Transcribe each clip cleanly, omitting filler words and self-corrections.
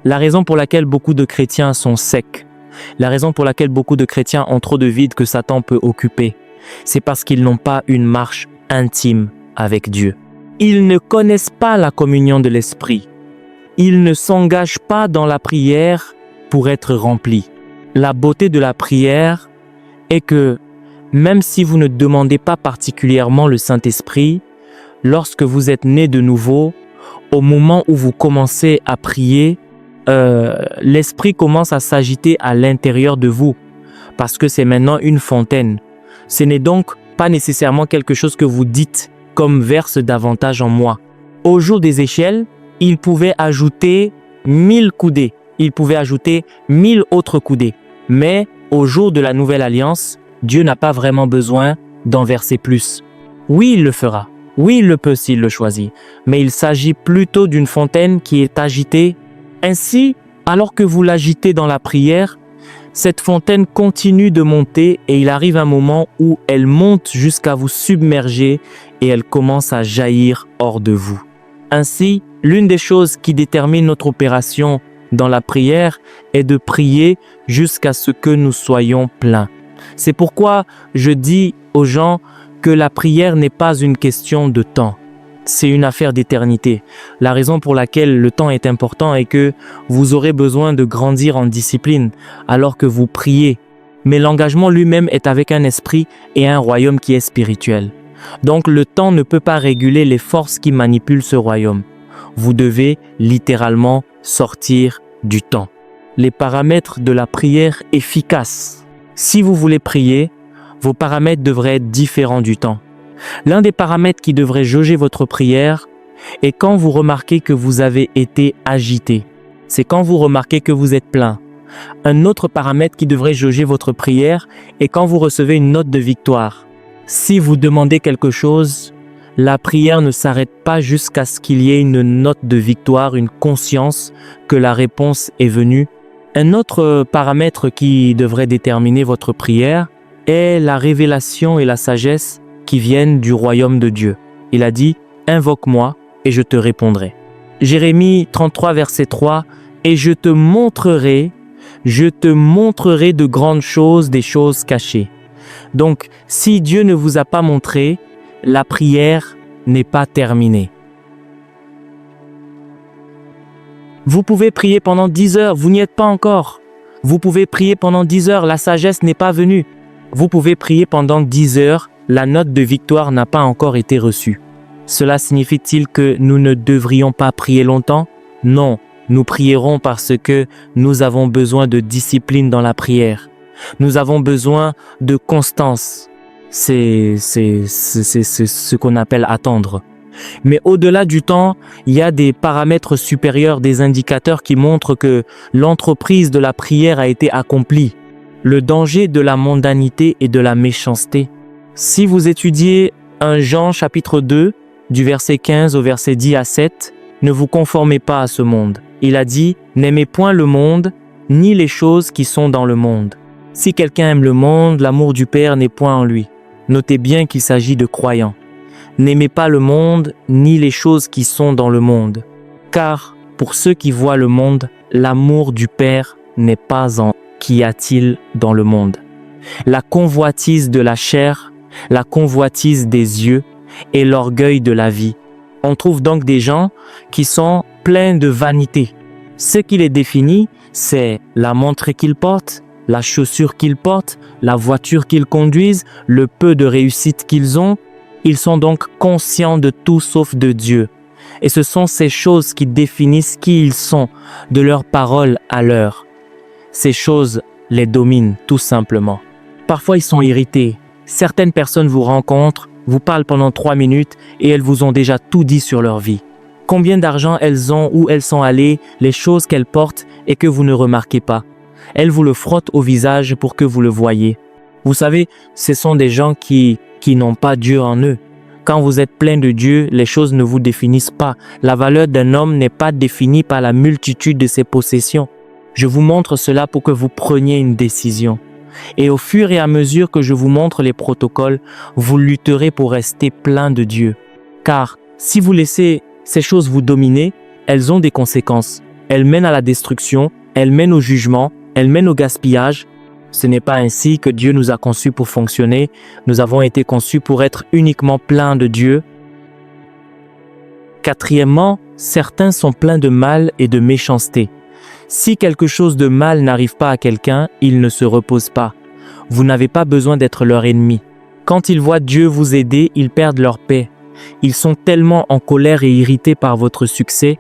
La raison pour laquelle beaucoup de chrétiens sont secs, la raison pour laquelle beaucoup de chrétiens ont trop de vide que Satan peut occuper, c'est parce qu'ils n'ont pas une marche intime avec Dieu. Ils ne connaissent pas la communion de l'Esprit. Ils ne s'engagent pas dans la prière pour être remplis. La beauté de la prière est que même si vous ne demandez pas particulièrement le Saint-Esprit, lorsque vous êtes né de nouveau, au moment où vous commencez à prier, l'Esprit commence à s'agiter à l'intérieur de vous parce que c'est maintenant une fontaine. Ce n'est donc pas nécessairement quelque chose que vous dites comme verse davantage en moi. Au jour des échelles, il pouvait ajouter 1000 coudées. Il pouvait ajouter 1000 autres coudées. Mais au jour de la nouvelle alliance, Dieu n'a pas vraiment besoin d'en verser plus. Oui, il le fera. Oui, il le peut s'il le choisit. Mais il s'agit plutôt d'une fontaine qui est agitée. Ainsi, alors que vous l'agitez dans la prière, cette fontaine continue de monter et il arrive un moment où elle monte jusqu'à vous submerger et elle commence à jaillir hors de vous. Ainsi, l'une des choses qui détermine notre opération dans la prière est de prier jusqu'à ce que nous soyons pleins. C'est pourquoi je dis aux gens que la prière n'est pas une question de temps. C'est une affaire d'éternité. La raison pour laquelle le temps est important est que vous aurez besoin de grandir en discipline alors que vous priez. Mais l'engagement lui-même est avec un esprit et un royaume qui est spirituel. Donc le temps ne peut pas réguler les forces qui manipulent ce royaume. Vous devez littéralement sortir du temps. Les paramètres de la prière efficace. Si vous voulez prier, vos paramètres devraient être différents du temps. L'un des paramètres qui devrait jauger votre prière est quand vous remarquez que vous avez été agité. C'est quand vous remarquez que vous êtes plein. Un autre paramètre qui devrait jauger votre prière est quand vous recevez une note de victoire. Si vous demandez quelque chose, la prière ne s'arrête pas jusqu'à ce qu'il y ait une note de victoire, une conscience que la réponse est venue. Un autre paramètre qui devrait déterminer votre prière est la révélation et la sagesse qui viennent du royaume de Dieu. Il a dit « Invoque-moi et je te répondrai ». Jérémie 33, verset 3 « Et je te montrerai de grandes choses, des choses cachées ». Donc, si Dieu ne vous a pas montré, la prière n'est pas terminée. Vous pouvez prier pendant 10 heures, vous n'y êtes pas encore. Vous pouvez prier pendant 10 heures, la sagesse n'est pas venue. Vous pouvez prier pendant 10 heures, la note de victoire n'a pas encore été reçue. Cela signifie-t-il que nous ne devrions pas prier longtemps? Non, nous prierons parce que nous avons besoin de discipline dans la prière. Nous avons besoin de constance. C'est ce qu'on appelle attendre. Mais au-delà du temps, il y a des paramètres supérieurs, des indicateurs qui montrent que l'entreprise de la prière a été accomplie. Le danger de la mondanité et de la méchanceté. Si vous étudiez 1 Jean chapitre 2, du verset 15 au verset 10 à 7, ne vous conformez pas à ce monde. Il a dit, n'aimez point le monde, ni les choses qui sont dans le monde. Si quelqu'un aime le monde, l'amour du Père n'est point en lui. Notez bien qu'il s'agit de croyants. N'aimez pas le monde, ni les choses qui sont dans le monde. Car, pour ceux qui voient le monde, l'amour du Père n'est pas en qu'y a-t-il dans le monde. La convoitise de la chair, la convoitise des yeux et l'orgueil de la vie. On trouve donc des gens qui sont pleins de vanité. Ce qui les définit, c'est la montre qu'ils portent, la chaussure qu'ils portent, la voiture qu'ils conduisent, le peu de réussite qu'ils ont. Ils sont donc conscients de tout sauf de Dieu. Et ce sont ces choses qui définissent qui ils sont, de leur parole à l'heure. Ces choses les dominent tout simplement. Parfois ils sont irrités. Certaines personnes vous rencontrent, vous parlent pendant 3 minutes et elles vous ont déjà tout dit sur leur vie. Combien d'argent elles ont, où elles sont allées, les choses qu'elles portent et que vous ne remarquez pas. Elles vous le frottent au visage pour que vous le voyiez. Vous savez, ce sont des gens qui n'ont pas Dieu en eux. Quand vous êtes plein de Dieu, les choses ne vous définissent pas. La valeur d'un homme n'est pas définie par la multitude de ses possessions. Je vous montre cela pour que vous preniez une décision. Et au fur et à mesure que je vous montre les protocoles, vous lutterez pour rester plein de Dieu. Car si vous laissez ces choses vous dominer, elles ont des conséquences. Elle mène à la destruction, elle mène au jugement, elle mène au gaspillage. Ce n'est pas ainsi que Dieu nous a conçus pour fonctionner. Nous avons été conçus pour être uniquement pleins de Dieu. Quatrièmement, certains sont pleins de mal et de méchanceté. Si quelque chose de mal n'arrive pas à quelqu'un, il ne se repose pas. Vous n'avez pas besoin d'être leur ennemi. Quand ils voient Dieu vous aider, ils perdent leur paix. Ils sont tellement en colère et irrités par votre succès.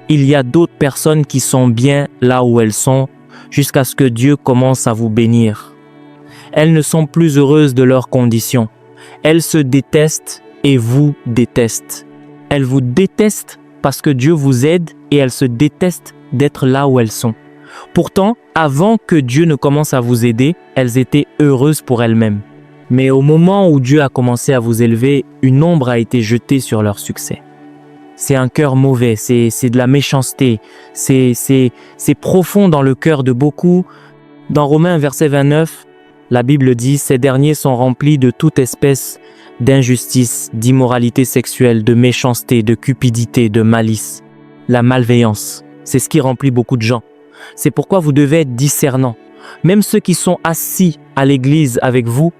Il y a d'autres personnes qui sont bien là où elles sont, jusqu'à ce que Dieu commence à vous bénir. Elles ne sont plus heureuses de leurs conditions. Elles se détestent et vous détestent. Elles vous détestent parce que Dieu vous aide et elles se détestent d'être là où elles sont. Pourtant, avant que Dieu ne commence à vous aider, elles étaient heureuses pour elles-mêmes. Mais au moment où Dieu a commencé à vous élever, une ombre a été jetée sur leur succès. C'est un cœur mauvais, c'est de la méchanceté, c'est profond dans le cœur de beaucoup. Dans Romains verset 29, la Bible dit « Ces derniers sont remplis de toute espèce d'injustice, d'immoralité sexuelle, de méchanceté, de cupidité, de malice. » La malveillance, c'est ce qui remplit beaucoup de gens. C'est pourquoi vous devez être discernant. Même ceux qui sont assis à l'église avec vous,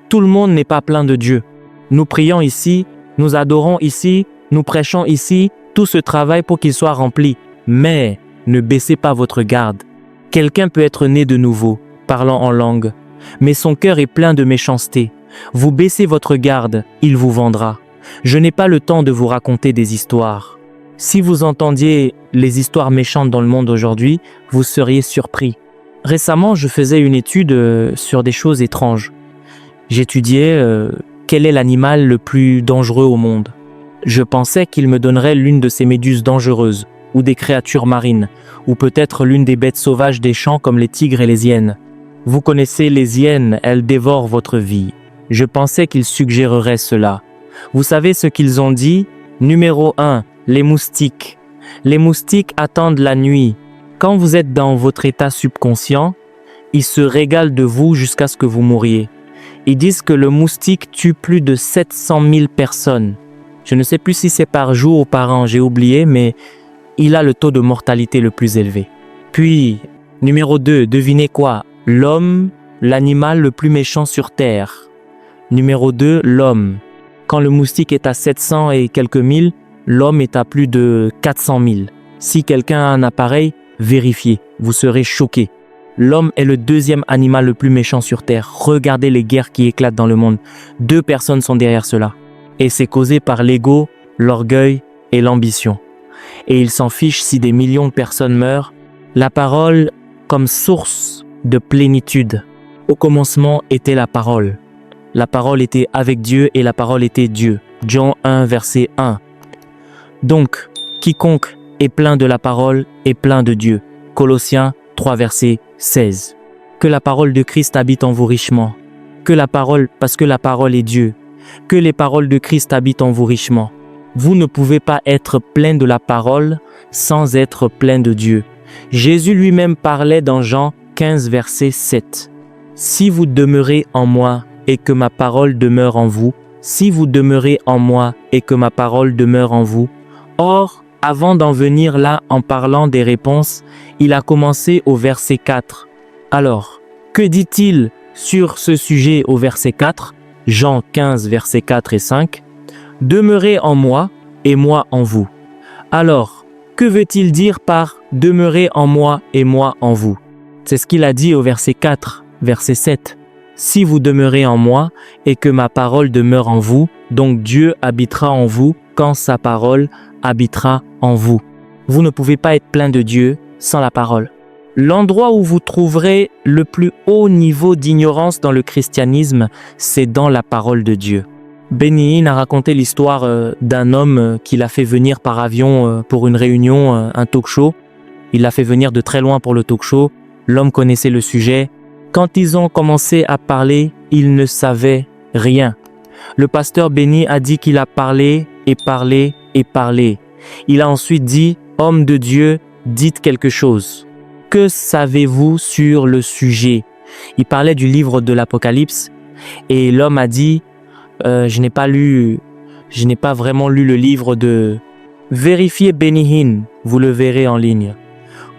tout le monde n'est pas plein de Dieu. Nous prions ici, nous adorons ici, nous prêchons ici, tout ce travail pour qu'il soit rempli. Mais ne baissez pas votre garde. Quelqu'un peut être né de nouveau, parlant en langue, mais son cœur est plein de méchanceté. Vous baissez votre garde, il vous vendra. Je n'ai pas le temps de vous raconter des histoires. Si vous entendiez les histoires méchantes dans le monde aujourd'hui, vous seriez surpris. Récemment, je faisais une étude sur des choses étranges. J'étudiais quel est l'animal le plus dangereux au monde. Je pensais qu'il me donnerait l'une de ces méduses dangereuses, ou des créatures marines, ou peut-être l'une des bêtes sauvages des champs comme les tigres et les hyènes. Vous connaissez les hyènes, elles dévorent votre vie. Je pensais qu'il suggérerait cela. Vous savez ce qu'ils ont dit? Numéro 1, les moustiques. Les moustiques attendent la nuit. Quand vous êtes dans votre état subconscient, ils se régalent de vous jusqu'à ce que vous mouriez. Ils disent que le moustique tue plus de 700 000 personnes. Je ne sais plus si c'est par jour ou par an, j'ai oublié, mais il a le taux de mortalité le plus élevé. Puis, numéro 2, devinez quoi? L'homme, l'animal le plus méchant sur Terre. Numéro 2, l'homme. Quand le moustique est à 700 et quelques mille, l'homme est à plus de 400 000. Si quelqu'un a un appareil, vérifiez, vous serez choqués. L'homme est le deuxième animal le plus méchant sur Terre. Regardez les guerres qui éclatent dans le monde. 2 personnes sont derrière cela. Et c'est causé par l'ego, l'orgueil et l'ambition. Et il s'en fiche si des millions de personnes meurent. La parole comme source de plénitude. Au commencement était la parole. La parole était avec Dieu et la parole était Dieu. Jean 1, verset 1. Donc, quiconque est plein de la parole est plein de Dieu. Colossiens 3, verset 16. Que la parole de Christ habite en vous richement. Que la parole, parce que la parole est Dieu. Que les paroles de Christ habitent en vous richement. Vous ne pouvez pas être plein de la parole sans être plein de Dieu. Jésus lui-même parlait dans Jean 15, verset 7. Si vous demeurez en moi et que ma parole demeure en vous, si vous demeurez en moi et que ma parole demeure en vous. Or, avant d'en venir là en parlant des réponses, il a commencé au verset 4. Alors, que dit-il sur ce sujet au verset 4? Jean 15, versets 4 et 5. Demeurez en moi et moi en vous. Alors, que veut-il dire par demeurez en moi et moi en vous? C'est ce qu'il a dit au verset 4, verset 7. Si vous demeurez en moi et que ma parole demeure en vous, donc Dieu habitera en vous quand sa parole habitera en vous. Vous ne pouvez pas être plein de Dieu sans la parole. L'endroit où vous trouverez le plus haut niveau d'ignorance dans le christianisme, c'est dans la parole de Dieu. Benny Hinn a raconté l'histoire d'un homme qu'il a fait venir par avion pour une réunion, un talk show. Il l'a fait venir de très loin pour le talk show. L'homme connaissait le sujet. Quand ils ont commencé à parler, il ne savait rien. Le pasteur Benny a dit qu'il a parlé et parlé et parlé. Il a ensuite dit « Homme de Dieu, dites quelque chose. Que savez-vous sur le sujet ?» Il parlait du livre de l'Apocalypse et l'homme a dit « Je n'ai pas vraiment lu le livre de... » Vérifiez Benny Hinn, vous le verrez en ligne.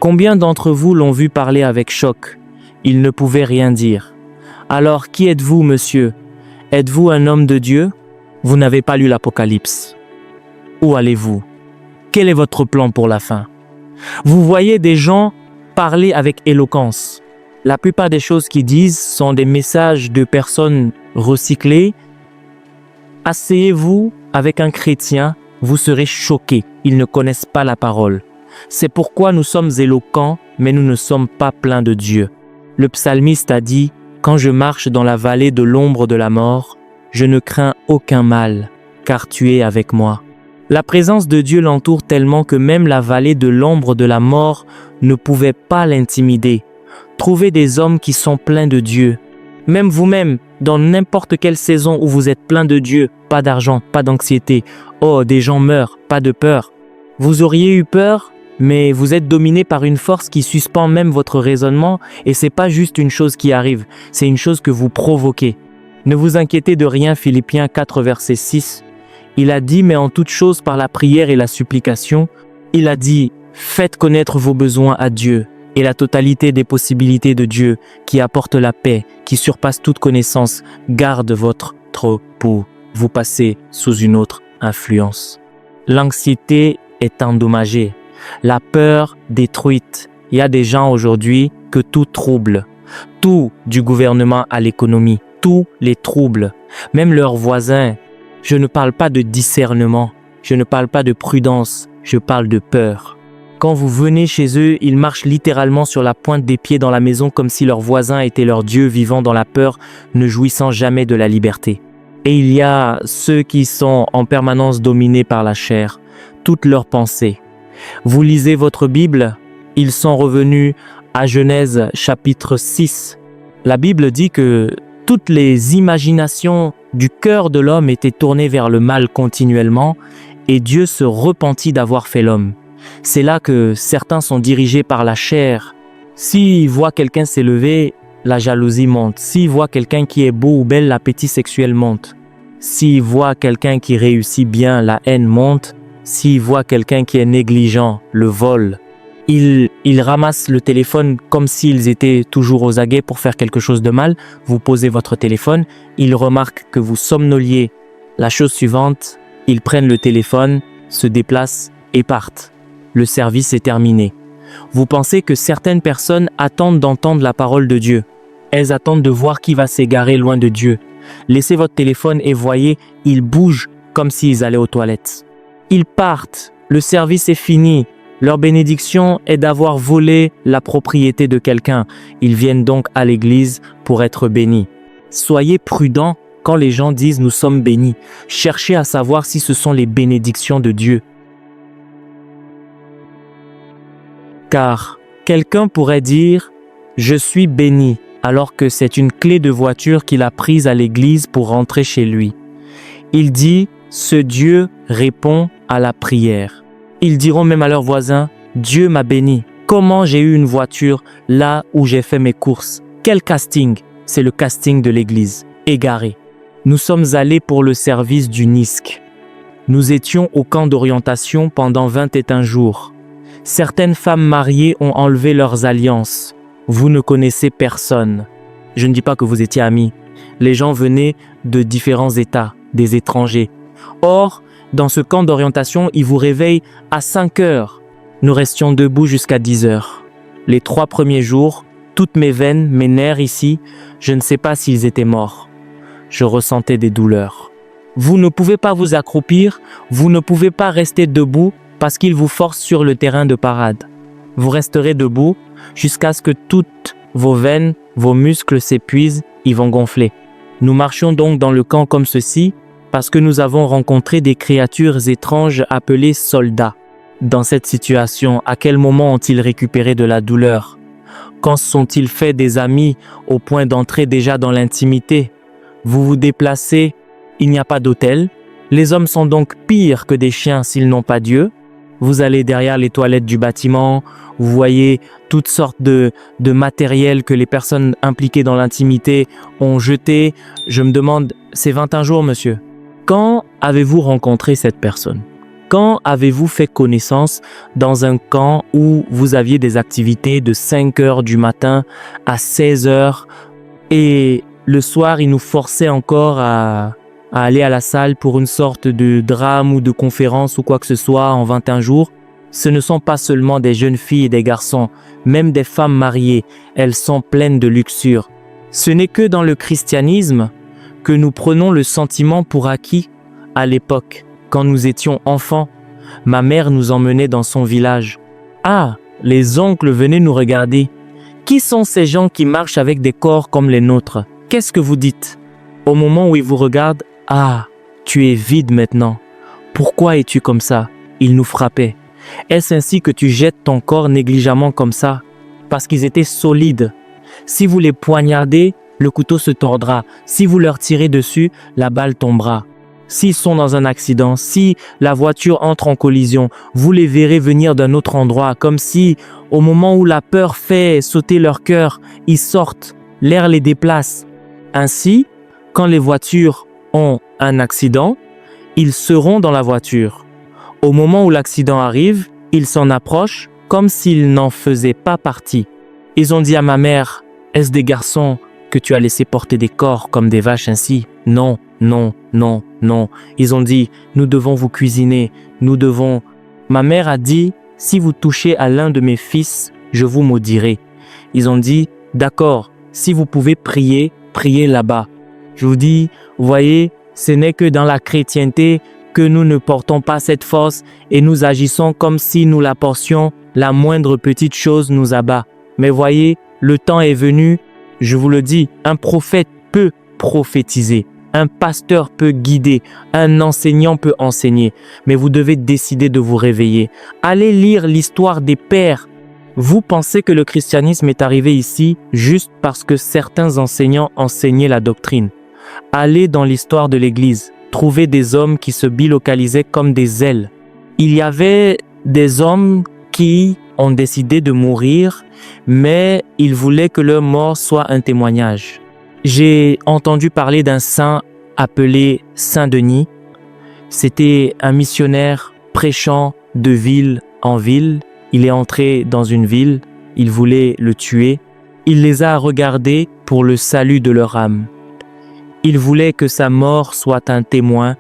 Combien d'entre vous l'ont vu parler avec choc? Il ne pouvait rien dire. Alors, qui êtes-vous, monsieur? Êtes-vous un homme de Dieu? Vous n'avez pas lu l'Apocalypse. Où allez-vous? Quel est votre plan pour la fin? Vous voyez des gens parler avec éloquence. La plupart des choses qu'ils disent sont des messages de personnes recyclées. Asseyez-vous avec un chrétien, vous serez choqués. Ils ne connaissent pas la parole. C'est pourquoi nous sommes éloquents, mais nous ne sommes pas pleins de Dieu. Le psalmiste a dit « Quand je marche dans la vallée de l'ombre de la mort, je ne crains aucun mal, car tu es avec moi. » La présence de Dieu l'entoure tellement que même la vallée de l'ombre de la mort ne pouvait pas l'intimider. Trouvez des hommes qui sont pleins de Dieu. Même vous-même, dans n'importe quelle saison où vous êtes plein de Dieu, pas d'argent, pas d'anxiété, oh, des gens meurent, pas de peur. Vous auriez eu peur, mais vous êtes dominé par une force qui suspend même votre raisonnement et c'est pas juste une chose qui arrive, c'est une chose que vous provoquez. Ne vous inquiétez de rien, Philippiens 4, verset 6. Il a dit, mais en toute chose par la prière et la supplication, il a dit, faites connaître vos besoins à Dieu et la totalité des possibilités de Dieu qui apporte la paix, qui surpasse toute connaissance, garde votre trop pour vous passer sous une autre influence. L'anxiété est endommagée, la peur détruite. Il y a des gens aujourd'hui que tout trouble, tout du gouvernement à l'économie, tout les trouble, même leurs voisins. Je ne parle pas de discernement, je ne parle pas de prudence, je parle de peur. Quand vous venez chez eux, ils marchent littéralement sur la pointe des pieds dans la maison comme si leur voisin était leur Dieu vivant dans la peur, ne jouissant jamais de la liberté. Et il y a ceux qui sont en permanence dominés par la chair, toutes leurs pensées. Vous lisez votre Bible, ils sont revenus à Genèse chapitre 6. La Bible dit que toutes les imaginations du cœur de l'homme étaient tournées vers le mal continuellement et Dieu se repentit d'avoir fait l'homme. C'est là que certains sont dirigés par la chair. S'ils voient quelqu'un s'élever, la jalousie monte. S'ils voient quelqu'un qui est beau ou belle, l'appétit sexuel monte. S'ils voient quelqu'un qui réussit bien, la haine monte. S'ils voient quelqu'un qui est négligent, le vol. Ils ramassent le téléphone comme s'ils étaient toujours aux aguets pour faire quelque chose de mal. Vous posez votre téléphone, ils remarquent que vous somnoliez. La chose suivante, ils prennent le téléphone, se déplacent et partent. Le service est terminé. Vous pensez que certaines personnes attendent d'entendre la parole de Dieu. Elles attendent de voir qui va s'égarer loin de Dieu. Laissez votre téléphone et voyez, ils bougent comme s'ils allaient aux toilettes. Ils partent, le service est fini. Leur bénédiction est d'avoir volé la propriété de quelqu'un. Ils viennent donc à l'église pour être bénis. Soyez prudents quand les gens disent « nous sommes bénis ». Cherchez à savoir si ce sont les bénédictions de Dieu. Car quelqu'un pourrait dire « je suis béni » alors que c'est une clé de voiture qu'il a prise à l'église pour rentrer chez lui. Il dit « ce Dieu répond à la prière ». Ils diront même à leurs voisins « Dieu m'a béni ». Comment j'ai eu une voiture là où j'ai fait mes courses? Quel casting? C'est le casting de l'église. Égaré. Nous sommes allés pour le service du NISC. Nous étions au camp d'orientation pendant 21 jours. Certaines femmes mariées ont enlevé leurs alliances. Vous ne connaissez personne. Je ne dis pas que vous étiez amis. Les gens venaient de différents États, des étrangers. Or, dans ce camp d'orientation, ils vous réveillent à 5 heures. Nous restions debout jusqu'à 10 heures. Les 3 premiers jours, toutes mes veines, mes nerfs ici, je ne sais pas s'ils étaient morts. Je ressentais des douleurs. Vous ne pouvez pas vous accroupir, vous ne pouvez pas rester debout parce qu'ils vous forcent sur le terrain de parade. Vous resterez debout jusqu'à ce que toutes vos veines, vos muscles s'épuisent, ils vont gonfler. Nous marchions donc dans le camp comme ceci parce que nous avons rencontré des créatures étranges appelées soldats. Dans cette situation, à quel moment ont-ils récupéré de la douleur? Quand se sont-ils fait des amis au point d'entrer déjà dans l'intimité? Vous vous déplacez, il n'y a pas d'hôtel. Les hommes sont donc pires que des chiens s'ils n'ont pas Dieu. Vous allez derrière les toilettes du bâtiment, vous voyez toutes sortes de matériel que les personnes impliquées dans l'intimité ont jeté. Je me demande, c'est 21 jours, monsieur. Quand avez-vous rencontré cette personne? Quand avez-vous fait connaissance dans un camp où vous aviez des activités de 5 heures du matin à 16 heures et le soir, ils nous forçaient encore à aller à la salle pour une sorte de drame ou de conférence ou quoi que ce soit en 21 jours? Ce ne sont pas seulement des jeunes filles et des garçons, même des femmes mariées, elles sont pleines de luxure. Ce n'est que dans le christianisme que nous prenons le sentiment pour acquis. À l'époque, quand nous étions enfants, ma mère nous emmenait dans son village. Ah, les oncles venaient nous regarder. Qui sont ces gens qui marchent avec des corps comme les nôtres? Qu'est-ce que vous dites? Au moment où ils vous regardent, ah, tu es vide maintenant. Pourquoi es-tu comme ça? Ils nous frappaient. Est-ce ainsi que tu jettes ton corps négligemment comme ça? Parce qu'ils étaient solides. Si vous les poignardez, le couteau se tordra. Si vous leur tirez dessus, la balle tombera. S'ils sont dans un accident, si la voiture entre en collision, vous les verrez venir d'un autre endroit, comme si, au moment où la peur fait sauter leur cœur, ils sortent, l'air les déplace. Ainsi, quand les voitures ont un accident, ils seront dans la voiture. Au moment où l'accident arrive, ils s'en approchent comme s'ils n'en faisaient pas partie. Ils ont dit à ma mère, « Est-ce des garçons que tu as laissé porter des corps comme des vaches ainsi? » Non, non, non, non. Ils ont dit, « Nous devons vous cuisiner, nous devons... » Ma mère a dit, « Si vous touchez à l'un de mes fils, je vous maudirai. » Ils ont dit, « D'accord, si vous pouvez prier, priez là-bas. » Je vous dis, vous voyez, ce n'est que dans la chrétienté que nous ne portons pas cette force et nous agissons comme si nous la portions, la moindre petite chose nous abat. Mais voyez, le temps est venu, je vous le dis, un prophète peut prophétiser, un pasteur peut guider, un enseignant peut enseigner, mais vous devez décider de vous réveiller. Allez lire l'histoire des pères. Vous pensez que le christianisme est arrivé ici juste parce que certains enseignants enseignaient la doctrine. Allez dans l'histoire de l'Église. Trouver des hommes qui se bilocalisaient comme des ailes. Il y avait des hommes qui ont décidé de mourir, mais ils voulaient que leur mort soit un témoignage. J'ai entendu parler d'un saint appelé Saint Denis. C'était un missionnaire prêchant de ville en ville. Il est entré dans une ville, il voulait le tuer. Il les a regardés pour le salut de leur âme. Il voulait que sa mort soit un témoin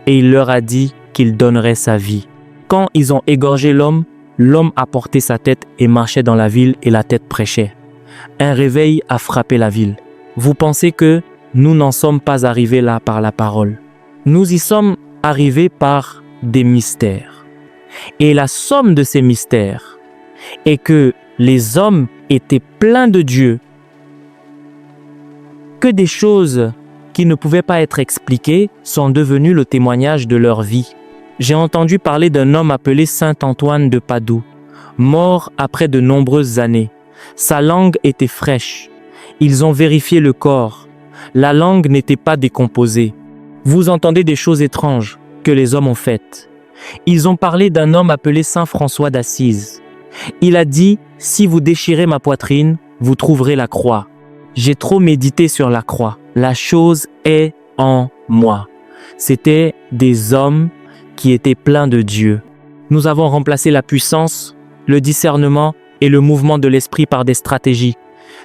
et il leur a dit qu'il donnerait sa vie. Quand ils ont égorgé l'homme, l'homme a porté sa tête et marchait dans la ville et la tête prêchait. Un réveil a frappé la ville. Vous pensez que nous n'en sommes pas arrivés là par la parole. Nous y sommes arrivés par des mystères. Et la somme de ces mystères est que les hommes étaient pleins de Dieu, que des choses qui ne pouvaient pas être expliquées sont devenues le témoignage de leur vie. J'ai entendu parler d'un homme appelé Saint Antoine de Padoue, mort après de nombreuses années. Sa langue était fraîche. Ils ont vérifié le corps. La langue n'était pas décomposée. Vous entendez des choses étranges que les hommes ont faites. Ils ont parlé d'un homme appelé Saint François d'Assise. Il a dit, « Si vous déchirez ma poitrine, vous trouverez la croix. » J'ai trop médité sur la croix. La chose est en moi. C'était des hommes qui étaient pleins de Dieu. Nous avons remplacé la puissance, le discernement et le mouvement de l'esprit par des stratégies.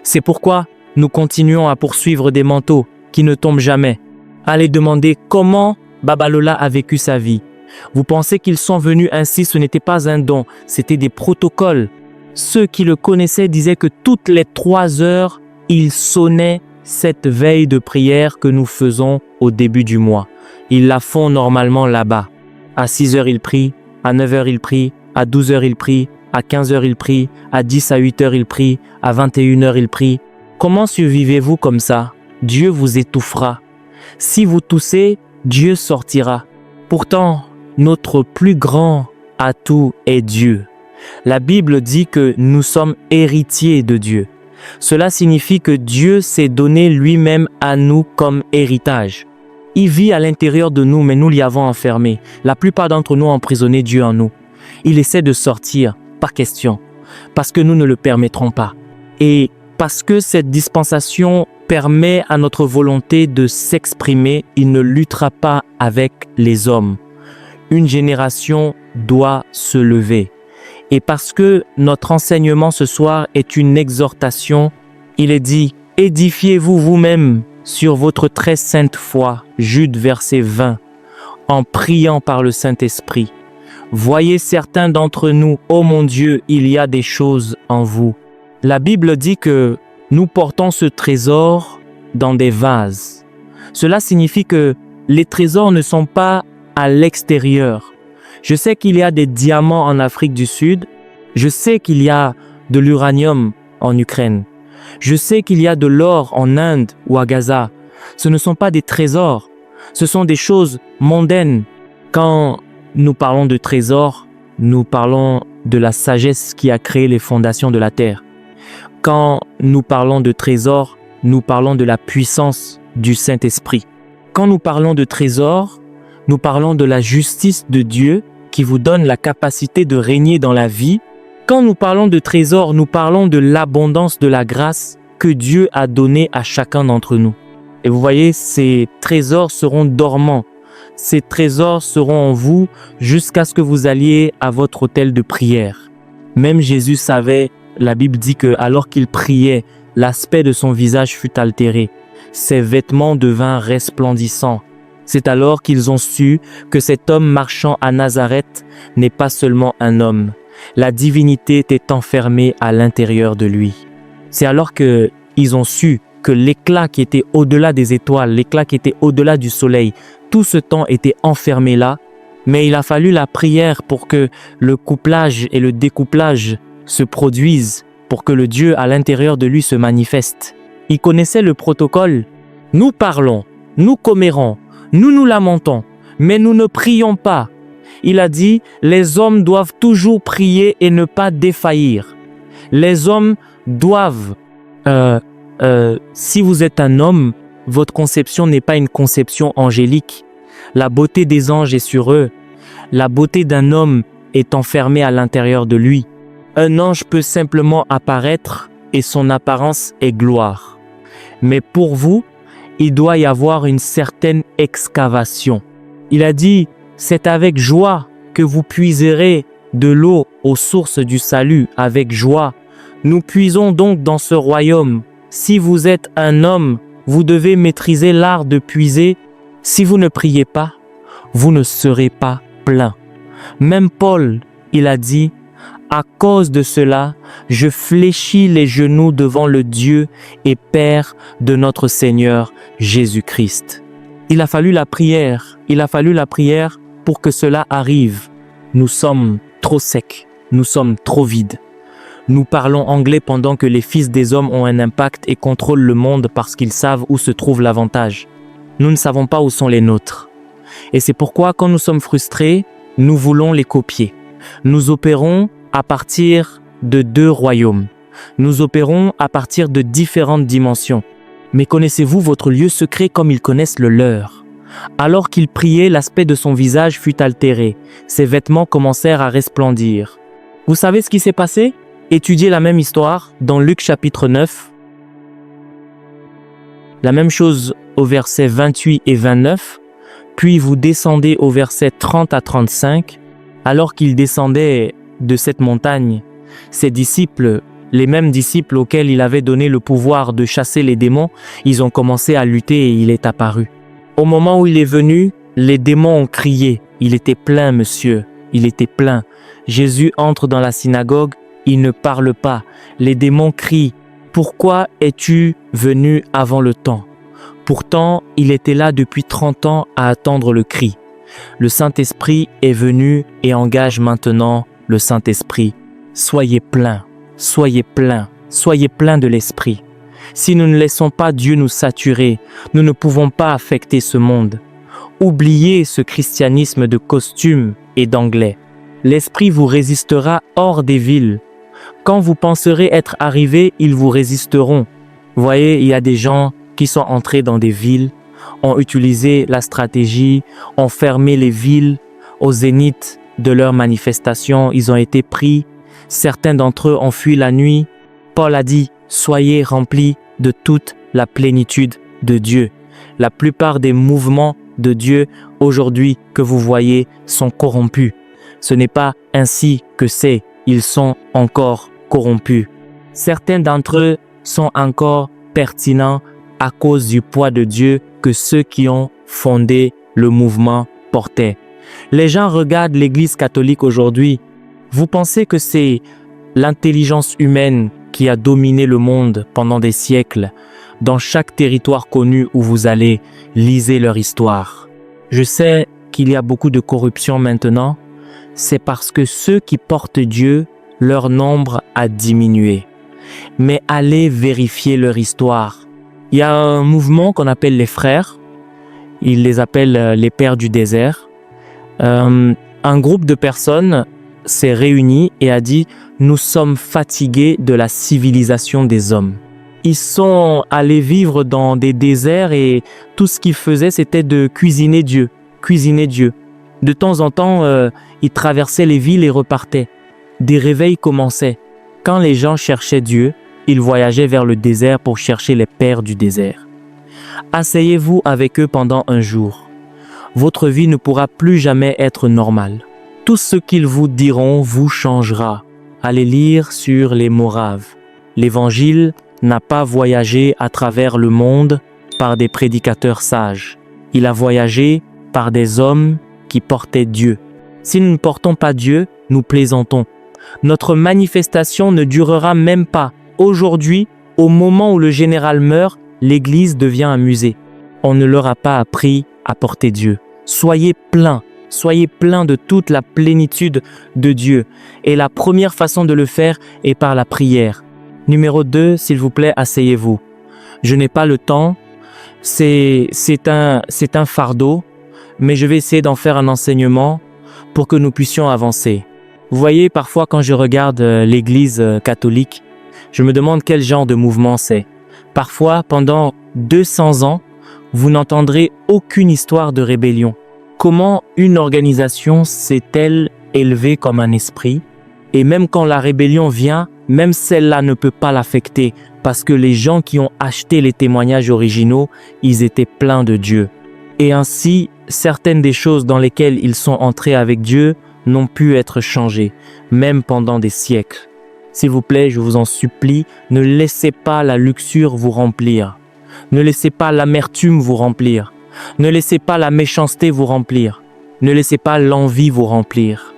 C'est pourquoi nous continuons à poursuivre des manteaux qui ne tombent jamais. Allez demander comment Babalola a vécu sa vie. Vous pensez qu'ils sont venus ainsi, ce n'était pas un don, c'était des protocoles. Ceux qui le connaissaient disaient que toutes les 3 heures, il sonnait cette veille de prière que nous faisons au début du mois. Ils la font normalement là-bas. À 6 heures, ils prient. À 9 heures, ils prient. À 12 heures, ils prient. À 15 heures, ils prient. À 10 à 8 heures, ils prient. À 21 heures, ils prient. Comment survivez-vous comme ça? Dieu vous étouffera. Si vous toussez, Dieu sortira. Pourtant, notre plus grand atout est Dieu. La Bible dit que nous sommes héritiers de Dieu. Cela signifie que Dieu s'est donné lui-même à nous comme héritage. Il vit à l'intérieur de nous, mais nous l'y avons enfermé. La plupart d'entre nous ont emprisonné Dieu en nous. Il essaie de sortir, pas question, parce que nous ne le permettrons pas. Et parce que cette dispensation permet à notre volonté de s'exprimer, il ne luttera pas avec les hommes. une génération doit se lever. Et parce que notre enseignement ce soir est une exhortation, il est dit « Édifiez-vous vous-même sur votre très sainte foi », Jude verset 20, en priant par le Saint-Esprit. Voyez certains d'entre nous, ô mon Dieu, il y a des choses en vous. La Bible dit que nous portons ce trésor dans des vases. Cela signifie que les trésors ne sont pas à l'extérieur. Je sais qu'il y a des diamants en Afrique du Sud. Je sais qu'il y a de l'uranium en Ukraine. Je sais qu'il y a de l'or en Inde ou à Gaza. Ce ne sont pas des trésors. Ce sont des choses mondaines. Quand nous parlons de trésors, nous parlons de la sagesse qui a créé les fondations de la terre. Quand nous parlons de trésors, nous parlons de la puissance du Saint-Esprit. Quand nous parlons de trésors, nous parlons de la justice de Dieu qui vous donne la capacité de régner dans la vie. Quand nous parlons de trésors, nous parlons de l'abondance de la grâce que Dieu a donnée à chacun d'entre nous. Et vous voyez, ces trésors seront dormants. Ces trésors seront en vous jusqu'à ce que vous alliez à votre autel de prière. Même Jésus savait, la Bible dit que alors qu'il priait, l'aspect de son visage fut altéré. Ses vêtements devinrent resplendissants. C'est alors qu'ils ont su que cet homme marchant à Nazareth n'est pas seulement un homme. La divinité était enfermée à l'intérieur de lui. C'est alors qu'ils ont su que l'éclat qui était au-delà des étoiles, l'éclat qui était au-delà du soleil, tout ce temps était enfermé là, mais il a fallu la prière pour que le couplage et le découplage se produisent, pour que le Dieu à l'intérieur de lui se manifeste. Il connaissait le protocole. Nous parlons, nous commérons, nous nous lamentons, mais nous ne prions pas. Il a dit, les hommes doivent toujours prier et ne pas défaillir. Les hommes doivent, si vous êtes un homme, votre conception n'est pas une conception angélique. La beauté des anges est sur eux. La beauté d'un homme est enfermée à l'intérieur de lui. Un ange peut simplement apparaître et son apparence est gloire. Mais pour vous, il doit y avoir une certaine excavation. Il a dit, c'est avec joie que vous puiserez de l'eau aux sources du salut, avec joie. Nous puisons donc dans ce royaume. Si vous êtes un homme, vous devez maîtriser l'art de puiser. Si vous ne priez pas, vous ne serez pas plein. Même Paul, il a dit, à cause de cela, je fléchis les genoux devant le Dieu et Père de notre Seigneur Jésus-Christ. Il a fallu la prière. Il a fallu la prière pour que cela arrive. Nous sommes trop secs. Nous sommes trop vides. Nous parlons anglais pendant que les fils des hommes ont un impact et contrôlent le monde parce qu'ils savent où se trouve l'avantage. Nous ne savons pas où sont les nôtres. Et c'est pourquoi quand nous sommes frustrés, nous voulons les copier. Nous opérons à partir de deux royaumes. Nous opérons à partir de différentes dimensions. Mais connaissez-vous votre lieu secret comme ils connaissent le leur? Alors qu'il priait, l'aspect de son visage fut altéré. Ses vêtements commencèrent à resplendir. Vous savez ce qui s'est passé? Étudiez la même histoire dans Luc chapitre 9. La même chose au verset 28 et 29. Puis vous descendez au verset 30 à 35. Alors qu'il descendait de cette montagne, ses disciples, les mêmes disciples auxquels il avait donné le pouvoir de chasser les démons, ils ont commencé à lutter et il est apparu. Au moment où il est venu, les démons ont crié. Il était plein, monsieur, il était plein. Jésus entre dans la synagogue, il ne parle pas. Les démons crient, « Pourquoi es-tu venu avant le temps ?» Pourtant, il était là depuis 30 ans à attendre le cri. Le Saint-Esprit est venu et engage maintenant le Saint-Esprit. Soyez pleins, soyez pleins, soyez pleins de l'Esprit. Si nous ne laissons pas Dieu nous saturer, nous ne pouvons pas affecter ce monde. Oubliez ce christianisme de costume et d'anglais. L'Esprit vous résistera hors des villes. Quand vous penserez être arrivés, ils vous résisteront. Vous voyez, il y a des gens qui sont entrés dans des villes, ont utilisé la stratégie, ont fermé les villes au zénith de leur manifestation. Ils ont été pris. Certains d'entre eux ont fui la nuit. Paul a dit, soyez remplis de toute la plénitude de Dieu. La plupart des mouvements de Dieu aujourd'hui que vous voyez sont corrompus. Ce n'est pas ainsi que c'est, ils sont encore corrompus. Certains d'entre eux sont encore pertinents à cause du poids de Dieu que ceux qui ont fondé le mouvement portaient. Les gens regardent l'Église catholique aujourd'hui. Vous pensez que c'est l'intelligence humaine qui a dominé le monde pendant des siècles? Dans chaque territoire connu où vous allez, lisez leur histoire. Je sais qu'il y a beaucoup de corruption maintenant. C'est parce que ceux qui portent Dieu, leur nombre a diminué. Mais allez vérifier leur histoire. Il y a un mouvement qu'on appelle les frères. Ils les appellent les pères du désert. Un groupe de personnes s'est réuni et a dit « Nous sommes fatigués de la civilisation des hommes ». Ils sont allés vivre dans des déserts et tout ce qu'ils faisaient, c'était de cuisiner Dieu. Cuisiner Dieu. De temps en temps, ils traversaient les villes et repartaient. Des réveils commençaient. Quand les gens cherchaient Dieu, ils voyageaient vers le désert pour chercher les pères du désert. Asseyez-vous avec eux pendant un jour. Votre vie ne pourra plus jamais être normale. Tout ce qu'ils vous diront vous changera. Allez lire sur les Moraves. L'Évangile n'a pas voyagé à travers le monde par des prédicateurs sages. Il a voyagé par des hommes qui portaient Dieu. Si nous ne portons pas Dieu, nous plaisantons. Notre manifestation ne durera même pas. Aujourd'hui, au moment où le général meurt, l'Église devient un musée. On ne leur a pas appris à porter Dieu. Soyez pleins de toute la plénitude de Dieu. Et la première façon de le faire est par la prière. Numéro 2, s'il vous plaît, asseyez-vous. Je n'ai pas le temps, c'est un fardeau, mais je vais essayer d'en faire un enseignement pour que nous puissions avancer. Vous voyez, parfois quand je regarde l'Église catholique, je me demande quel genre de mouvement c'est. Parfois, pendant 200 ans, vous n'entendrez aucune histoire de rébellion. Comment une organisation s'est-elle élevée comme un esprit? Et même quand la rébellion vient, même celle-là ne peut pas l'affecter parce que les gens qui ont acheté les témoignages originaux, ils étaient pleins de Dieu. Et ainsi, certaines des choses dans lesquelles ils sont entrés avec Dieu n'ont pu être changées, même pendant des siècles. S'il vous plaît, je vous en supplie, ne laissez pas la luxure vous remplir. Ne laissez pas l'amertume vous remplir. Ne laissez pas la méchanceté vous remplir. Ne laissez pas l'envie vous remplir.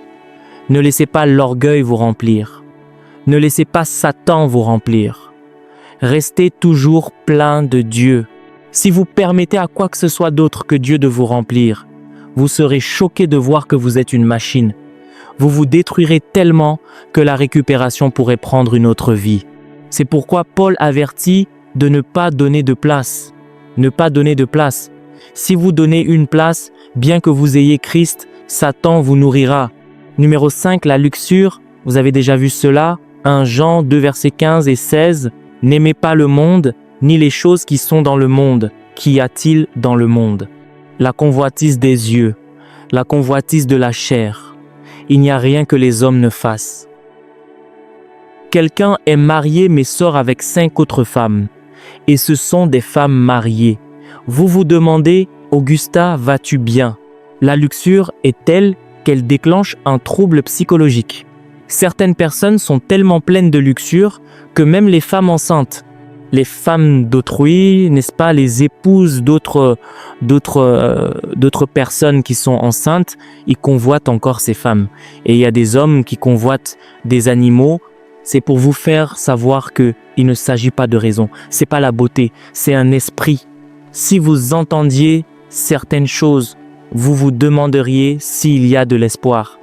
Ne laissez pas l'orgueil vous remplir. Ne laissez pas Satan vous remplir. Restez toujours plein de Dieu. Si vous permettez à quoi que ce soit d'autre que Dieu de vous remplir, vous serez choqué de voir que vous êtes une machine. Vous vous détruirez tellement que la récupération pourrait prendre une autre vie. C'est pourquoi Paul avertit de ne pas donner de place. Ne pas donner de place. Si vous donnez une place, bien que vous ayez Christ, Satan vous nourrira. Numéro 5, la luxure. Vous avez déjà vu cela. 1 Jean 2 versets 15 et 16. N'aimez pas le monde, ni les choses qui sont dans le monde. Qu'y a-t-il dans le monde? La convoitise des yeux, la convoitise de la chair. Il n'y a rien que les hommes ne fassent. Quelqu'un est marié mais sort avec 5 autres femmes. Et ce sont des femmes mariées. Vous vous demandez, Augusta, vas-tu bien? La luxure est telle qu'elle déclenche un trouble psychologique. Certaines personnes sont tellement pleines de luxure que même les femmes enceintes, les femmes d'autrui, n'est-ce pas, les épouses d'autres personnes qui sont enceintes, ils convoitent encore ces femmes. Et il y a des hommes qui convoitent des animaux. C'est pour vous faire savoir que il ne s'agit pas de raison. C'est pas la beauté, c'est un esprit. Si vous entendiez certaines choses, vous vous demanderiez s'il y a de l'espoir.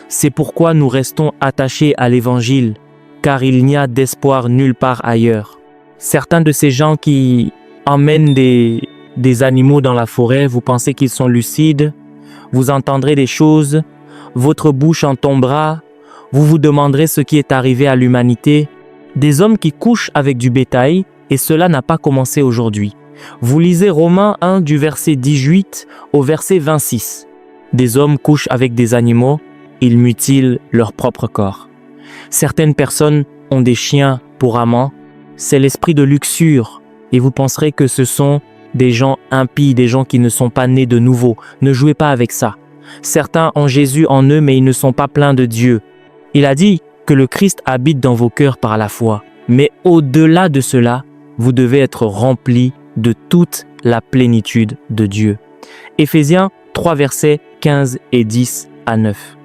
C'est pourquoi nous restons attachés à l'Évangile, car il n'y a d'espoir nulle part ailleurs. Certains de ces gens qui emmènent des animaux dans la forêt, vous pensez qu'ils sont lucides, vous entendrez des choses, votre bouche en tombera, vous vous demanderez ce qui est arrivé à l'humanité. Des hommes qui couchent avec du bétail, et cela n'a pas commencé aujourd'hui. Vous lisez Romains 1 du verset 18 au verset 26. Des hommes couchent avec des animaux, ils mutilent leur propre corps. Certaines personnes ont des chiens pour amants, c'est l'esprit de luxure, et vous penserez que ce sont des gens impies, des gens qui ne sont pas nés de nouveau. Ne jouez pas avec ça. Certains ont Jésus en eux, mais ils ne sont pas pleins de Dieu. Il a dit que le Christ habite dans vos cœurs par la foi. Mais au-delà de cela, vous devez être remplis de toute la plénitude de Dieu. Éphésiens 3 versets 15 et 10 à 9.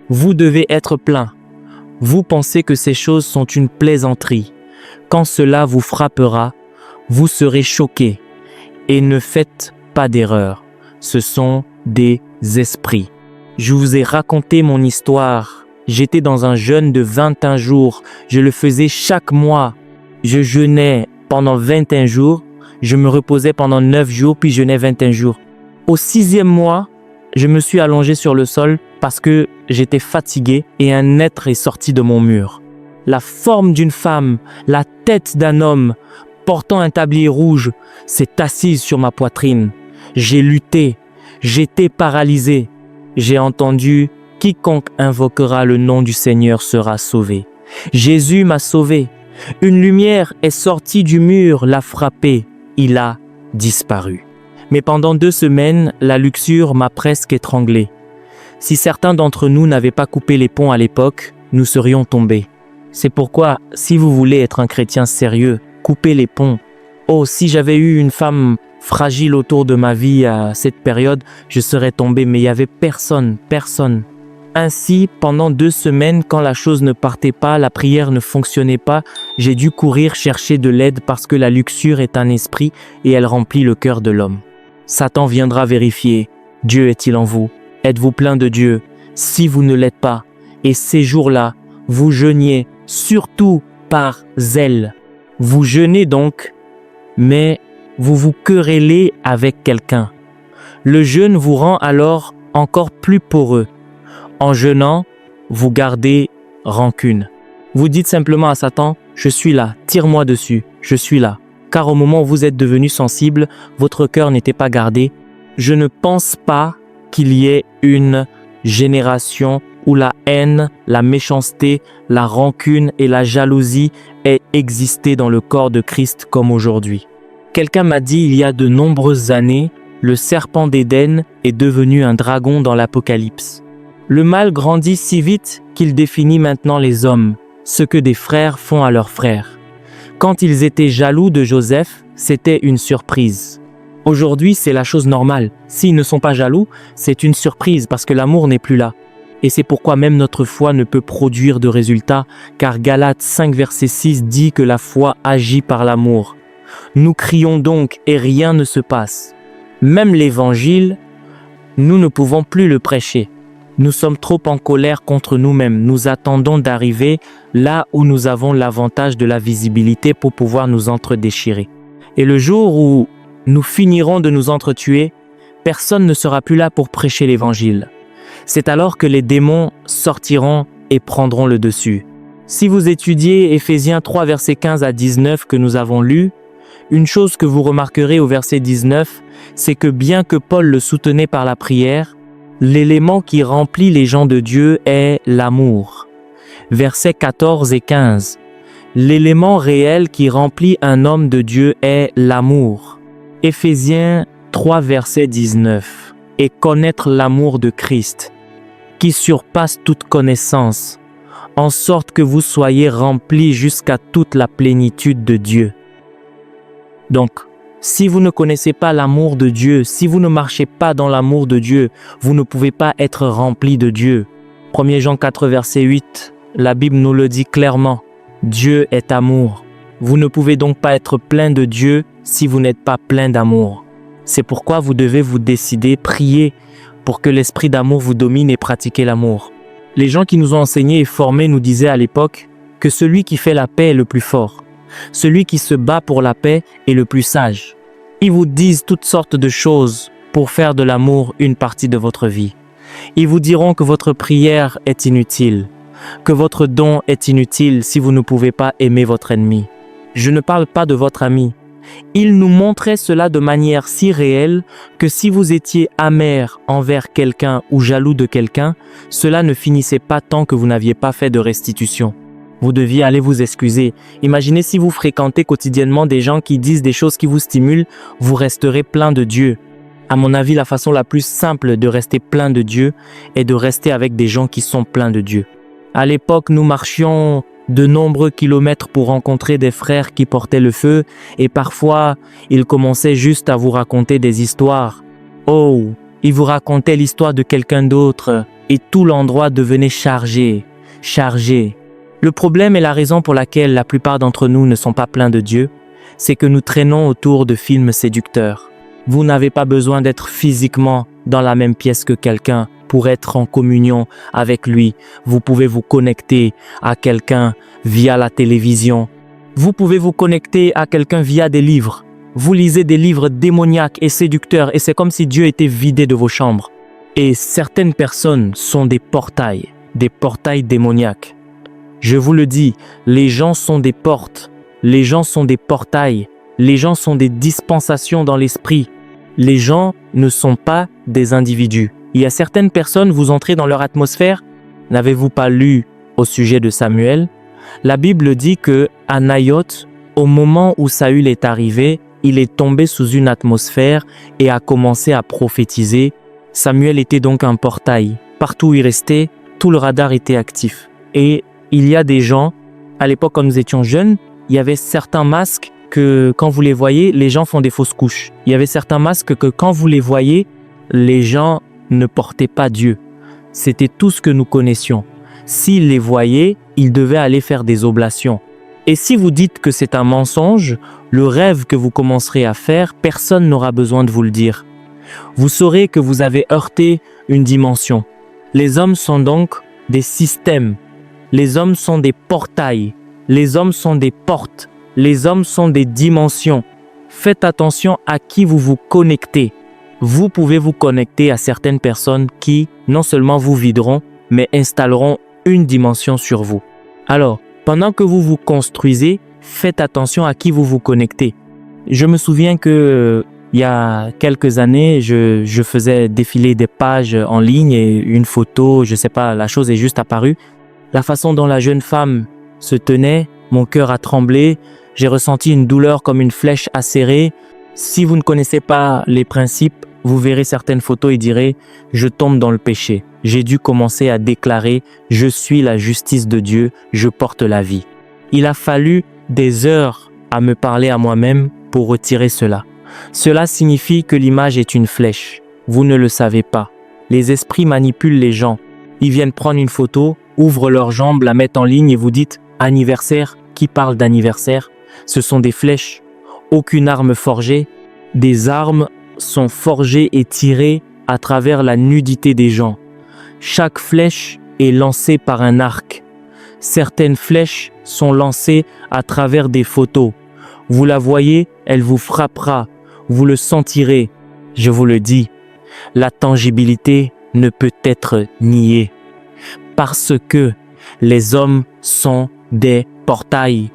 Vous devez être plein. Vous pensez que ces choses sont une plaisanterie. Quand cela vous frappera, vous serez choqués. Et ne faites pas d'erreur. Ce sont des esprits. Je vous ai raconté mon histoire. J'étais dans un jeûne de 21 jours. Je le faisais chaque mois. Je jeûnais pendant 21 jours. Je me reposais pendant 9 jours, puis jeûnais 21 jours. Au 6e mois, je me suis allongé sur le sol parce que j'étais fatigué et un être est sorti de mon mur. La forme d'une femme, la tête d'un homme, portant un tablier rouge, s'est assise sur ma poitrine. J'ai lutté, j'étais paralysé. J'ai entendu « Quiconque invoquera le nom du Seigneur sera sauvé ». Jésus m'a sauvé. Une lumière est sortie du mur, l'a frappé. Il a disparu. Mais pendant 2 semaines, la luxure m'a presque étranglé. Si certains d'entre nous n'avaient pas coupé les ponts à l'époque, nous serions tombés. C'est pourquoi, si vous voulez être un chrétien sérieux, coupez les ponts. Oh, si j'avais eu une femme fragile autour de ma vie à cette période, je serais tombé, mais il n'y avait personne. Ainsi, pendant 2 semaines, quand la chose ne partait pas, la prière ne fonctionnait pas, j'ai dû courir chercher de l'aide parce que la luxure est un esprit et elle remplit le cœur de l'homme. Satan viendra vérifier. Dieu est-il en vous? Êtes-vous plein de Dieu? Si vous ne l'êtes pas, et ces jours-là, vous jeûniez surtout par zèle. Vous jeûnez donc, mais vous vous querellez avec quelqu'un. Le jeûne vous rend alors encore plus poreux. En jeûnant, vous gardez rancune. Vous dites simplement à Satan, « Je suis là, tire-moi dessus, je suis là. » Car au moment où vous êtes devenu sensible, votre cœur n'était pas gardé. Je ne pense pas qu'il y ait une génération où la haine, la méchanceté, la rancune et la jalousie aient existé dans le corps de Christ comme aujourd'hui. Quelqu'un m'a dit il y a de nombreuses années, le serpent d'Éden est devenu un dragon dans l'Apocalypse. Le mal grandit si vite qu'il définit maintenant les hommes, ce que des frères font à leurs frères. Quand ils étaient jaloux de Joseph, c'était une surprise. Aujourd'hui, c'est la chose normale. S'ils ne sont pas jaloux, c'est une surprise parce que l'amour n'est plus là. Et c'est pourquoi même notre foi ne peut produire de résultats, car Galates 5 verset 6 dit que la foi agit par l'amour. Nous crions donc et rien ne se passe. Même l'Évangile, nous ne pouvons plus le prêcher. Nous sommes trop en colère contre nous-mêmes. Nous attendons d'arriver là où nous avons l'avantage de la visibilité pour pouvoir nous entre-déchirer. Et le jour où nous finirons de nous entretuer, personne ne sera plus là pour prêcher l'Évangile. C'est alors que les démons sortiront et prendront le dessus. Si vous étudiez Éphésiens 3 versets 15 à 19 que nous avons lu, une chose que vous remarquerez au verset 19, c'est que bien que Paul le soutenait par la prière, l'élément qui remplit les gens de Dieu est l'amour. Versets 14 et 15. L'élément réel qui remplit un homme de Dieu est l'amour. Éphésiens 3 verset 19. Et connaître l'amour de Christ, qui surpasse toute connaissance, en sorte que vous soyez remplis jusqu'à toute la plénitude de Dieu. Donc, si vous ne connaissez pas l'amour de Dieu, si vous ne marchez pas dans l'amour de Dieu, vous ne pouvez pas être rempli de Dieu. 1 Jean 4 verset 8, la Bible nous le dit clairement. Dieu est amour. Vous ne pouvez donc pas être plein de Dieu si vous n'êtes pas plein d'amour. C'est pourquoi vous devez vous décider, prier pour que l'esprit d'amour vous domine et pratiquer l'amour. Les gens qui nous ont enseignés et formés nous disaient à l'époque que celui qui fait la paix est le plus fort. Celui qui se bat pour la paix est le plus sage. Ils vous disent toutes sortes de choses pour faire de l'amour une partie de votre vie. Ils vous diront que votre prière est inutile, que votre don est inutile si vous ne pouvez pas aimer votre ennemi. Je ne parle pas de votre ami. Ils nous montraient cela de manière si réelle que si vous étiez amer envers quelqu'un ou jaloux de quelqu'un, cela ne finissait pas tant que vous n'aviez pas fait de restitution. Vous deviez aller vous excuser. Imaginez si vous fréquentez quotidiennement des gens qui disent des choses qui vous stimulent, vous resterez plein de Dieu. À mon avis, la façon la plus simple de rester plein de Dieu est de rester avec des gens qui sont pleins de Dieu. À l'époque, nous marchions de nombreux kilomètres pour rencontrer des frères qui portaient le feu et parfois, ils commençaient juste à vous raconter des histoires. Oh, ils vous racontaient l'histoire de quelqu'un d'autre et tout l'endroit devenait chargé. Le problème et la raison pour laquelle la plupart d'entre nous ne sont pas pleins de Dieu, c'est que nous traînons autour de films séducteurs. Vous n'avez pas besoin d'être physiquement dans la même pièce que quelqu'un pour être en communion avec lui. Vous pouvez vous connecter à quelqu'un via la télévision. Vous pouvez vous connecter à quelqu'un via des livres. Vous lisez des livres démoniaques et séducteurs et c'est comme si Dieu était vidé de vos chambres. Et certaines personnes sont des portails démoniaques. Je vous le dis, les gens sont des portes, les gens sont des portails, les gens sont des dispensations dans l'esprit. Les gens ne sont pas des individus. Il y a certaines personnes, vous entrez dans leur atmosphère. N'avez-vous pas lu au sujet de Samuel? La Bible dit que à Naïoth, au moment où Saül est arrivé, il est tombé sous une atmosphère et a commencé à prophétiser. Samuel était donc un portail. Partout où il restait, tout le radar était actif. Et il y a des gens, à l'époque quand nous étions jeunes, il y avait certains masques que quand vous les voyez, les gens font des fausses couches. Il y avait certains masques que quand vous les voyez, les gens ne portaient pas Dieu. C'était tout ce que nous connaissions. S'ils les voyaient, ils devaient aller faire des oblations. Et si vous dites que c'est un mensonge, le rêve que vous commencerez à faire, personne n'aura besoin de vous le dire. Vous saurez que vous avez heurté une dimension. Les hommes sont donc des systèmes. Les hommes sont des portails. Les hommes sont des portes. Les hommes sont des dimensions. Faites attention à qui vous vous connectez. Vous pouvez vous connecter à certaines personnes qui, non seulement vous videront, mais installeront une dimension sur vous. Alors, pendant que vous vous construisez, faites attention à qui vous vous connectez. Je me souviens que il y a quelques années, je faisais défiler des pages en ligne et une photo, je sais pas, la chose est juste apparue. La façon dont la jeune femme se tenait, mon cœur a tremblé, j'ai ressenti une douleur comme une flèche acérée. Si vous ne connaissez pas les principes, vous verrez certaines photos et direz « Je tombe dans le péché ». J'ai dû commencer à déclarer « Je suis la justice de Dieu, je porte la vie ». Il a fallu des heures à me parler à moi-même pour retirer cela. Cela signifie que l'image est une flèche. Vous ne le savez pas. Les esprits manipulent les gens. Ils viennent prendre une photo, ouvrent leurs jambes, la mettent en ligne et vous dites « Anniversaire ». Qui parle d'anniversaire? Ce sont des flèches. Aucune arme forgée. Des armes sont forgées et tirées à travers la nudité des gens. Chaque flèche est lancée par un arc. Certaines flèches sont lancées à travers des photos. Vous la voyez, elle vous frappera. Vous le sentirez. Je vous le dis, la tangibilité ne peut être niée. Parce que les hommes sont des portails.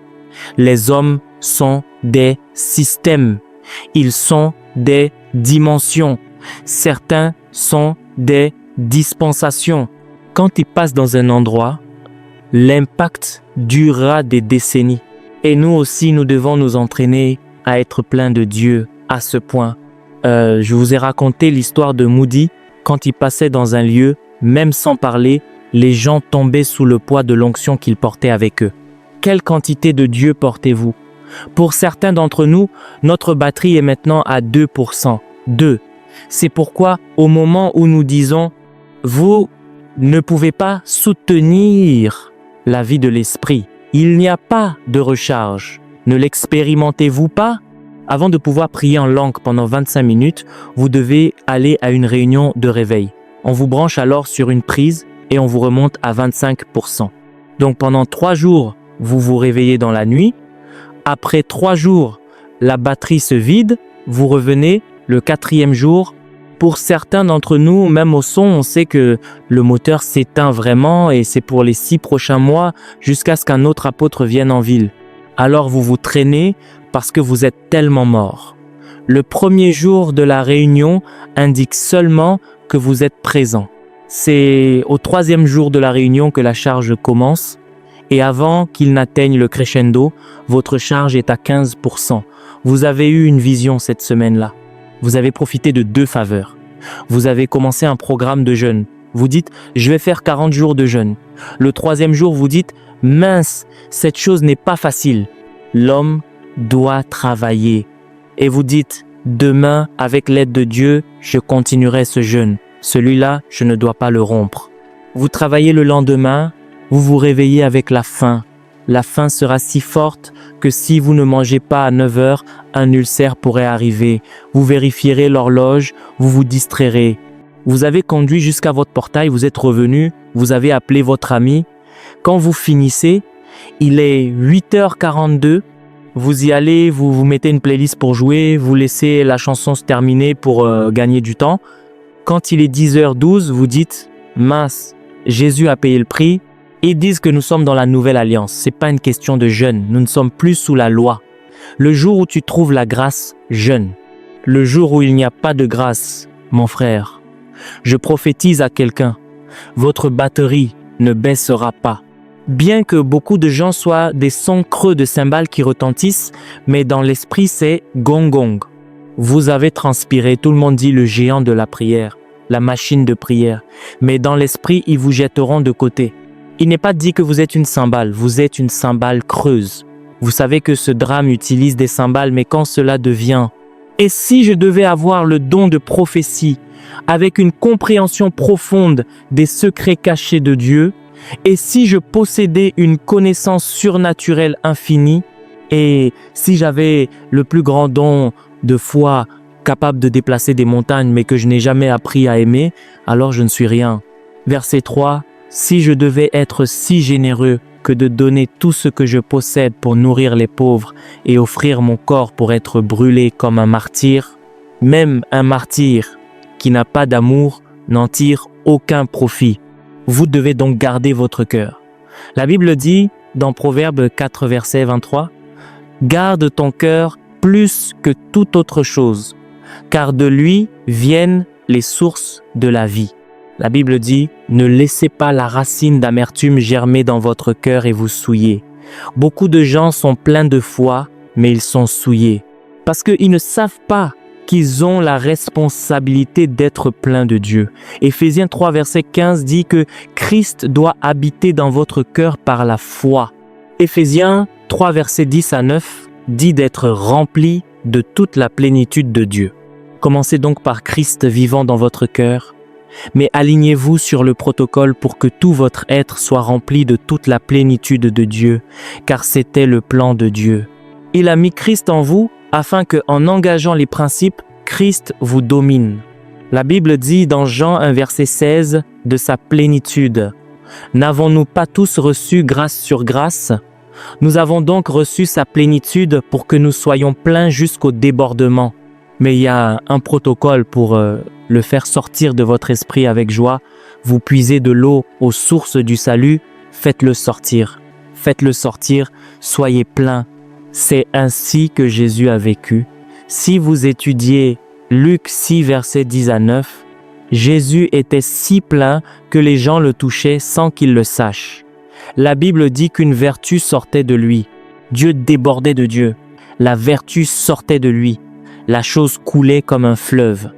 Les hommes sont des systèmes. Ils sont des dimensions. Certains sont des dispensations. Quand ils passent dans un endroit, l'impact durera des décennies. Et nous aussi, nous devons nous entraîner à être pleins de Dieu à ce point. Je vous ai raconté l'histoire de Moody. Quand il passait dans un lieu, même sans parler, les gens tombaient sous le poids de l'onction qu'ils portaient avec eux. Quelle quantité de Dieu portez-vous? Pour certains d'entre nous, notre batterie est maintenant à 2%. 2. C'est pourquoi, au moment où nous disons « Vous ne pouvez pas soutenir la vie de l'esprit, il n'y a pas de recharge. Ne l'expérimentez-vous pas? » Avant de pouvoir prier en langue pendant 25 minutes, vous devez aller à une réunion de réveil. On vous branche alors sur une prise et on vous remonte à 25%. Donc pendant 3 jours, vous vous réveillez dans la nuit. Après 3 jours, la batterie se vide. Vous revenez le 4e jour. Pour certains d'entre nous, même au son, on sait que le moteur s'éteint vraiment et c'est pour les 6 prochains mois jusqu'à ce qu'un autre apôtre vienne en ville. Alors vous vous traînez parce que vous êtes tellement mort. Le 1er jour de la réunion indique seulement que vous êtes présent. C'est au 3e jour de la réunion que la charge commence Et avant qu'il n'atteigne le crescendo, votre charge est à 15%. Vous avez eu une vision cette semaine-là. Vous avez profité de 2 faveurs. Vous avez commencé un programme de jeûne. Vous dites, je vais faire 40 jours de jeûne. Le 3e jour, vous dites, mince, cette chose n'est pas facile. L'homme doit travailler. Et vous dites, demain, avec l'aide de Dieu, je continuerai ce jeûne. Celui-là, je ne dois pas le rompre. Vous travaillez le lendemain, vous vous réveillez avec la faim. La faim sera si forte que si vous ne mangez pas à 9 heures, un ulcère pourrait arriver. Vous vérifierez l'horloge, vous vous distrairez. Vous avez conduit jusqu'à votre portail, vous êtes revenu, vous avez appelé votre ami. Quand vous finissez, il est 8h42. Vous y allez, vous mettez une playlist pour jouer, vous laissez la chanson se terminer pour gagner du temps. Quand il est 10h12, vous dites « Mince, Jésus a payé le prix ». Ils disent que nous sommes dans la nouvelle alliance. Ce n'est pas une question de jeûne. Nous ne sommes plus sous la loi. Le jour où tu trouves la grâce, jeûne. Le jour où il n'y a pas de grâce, mon frère, je prophétise à quelqu'un. Votre batterie ne baissera pas. Bien que beaucoup de gens soient des sons creux de cymbales qui retentissent, mais dans l'esprit c'est gong gong. Vous avez transpiré, tout le monde dit le géant de la prière, la machine de prière. Mais dans l'esprit, ils vous jetteront de côté. Il n'est pas dit que vous êtes une cymbale, vous êtes une cymbale creuse. Vous savez que ce drame utilise des cymbales, mais quand cela devient... Et si je devais avoir le don de prophétie, avec une compréhension profonde des secrets cachés de Dieu, et si je possédais une connaissance surnaturelle infinie, et si j'avais le plus grand don de foi capable de déplacer des montagnes, mais que je n'ai jamais appris à aimer, alors je ne suis rien. Verset 3. Si je devais être si généreux que de donner tout ce que je possède pour nourrir les pauvres et offrir mon corps pour être brûlé comme un martyr, même un martyr qui n'a pas d'amour n'en tire aucun profit. Vous devez donc garder votre cœur. La Bible dit dans Proverbe 4, verset 23, « Garde ton cœur plus que toute autre chose, car de lui viennent les sources de la vie. » La Bible dit, ne laissez pas la racine d'amertume germer dans votre cœur et vous souiller. Beaucoup de gens sont pleins de foi, mais ils sont souillés. Parce qu'ils ne savent pas qu'ils ont la responsabilité d'être pleins de Dieu. Éphésiens 3, verset 15 dit que Christ doit habiter dans votre cœur par la foi. Éphésiens 3, verset 10 à 9 dit d'être rempli de toute la plénitude de Dieu. Commencez donc par Christ vivant dans votre cœur. Mais alignez-vous sur le protocole pour que tout votre être soit rempli de toute la plénitude de Dieu, car c'était le plan de Dieu. Il a mis Christ en vous afin que, en engageant les principes, Christ vous domine. La Bible dit dans Jean 1, verset 16, de sa plénitude. N'avons-nous pas tous reçu grâce sur grâce? Nous avons donc reçu sa plénitude pour que nous soyons pleins jusqu'au débordement. Mais il y a un protocole pour le faire sortir de votre esprit avec joie. Vous puisez de l'eau aux sources du salut, faites-le sortir. Faites-le sortir, soyez plein. C'est ainsi que Jésus a vécu. Si vous étudiez Luc 6, versets 10 à 9, Jésus était si plein que les gens le touchaient sans qu'ils le sachent. La Bible dit qu'une vertu sortait de lui. Dieu débordait de Dieu. La vertu sortait de lui. La chose coulait comme un fleuve.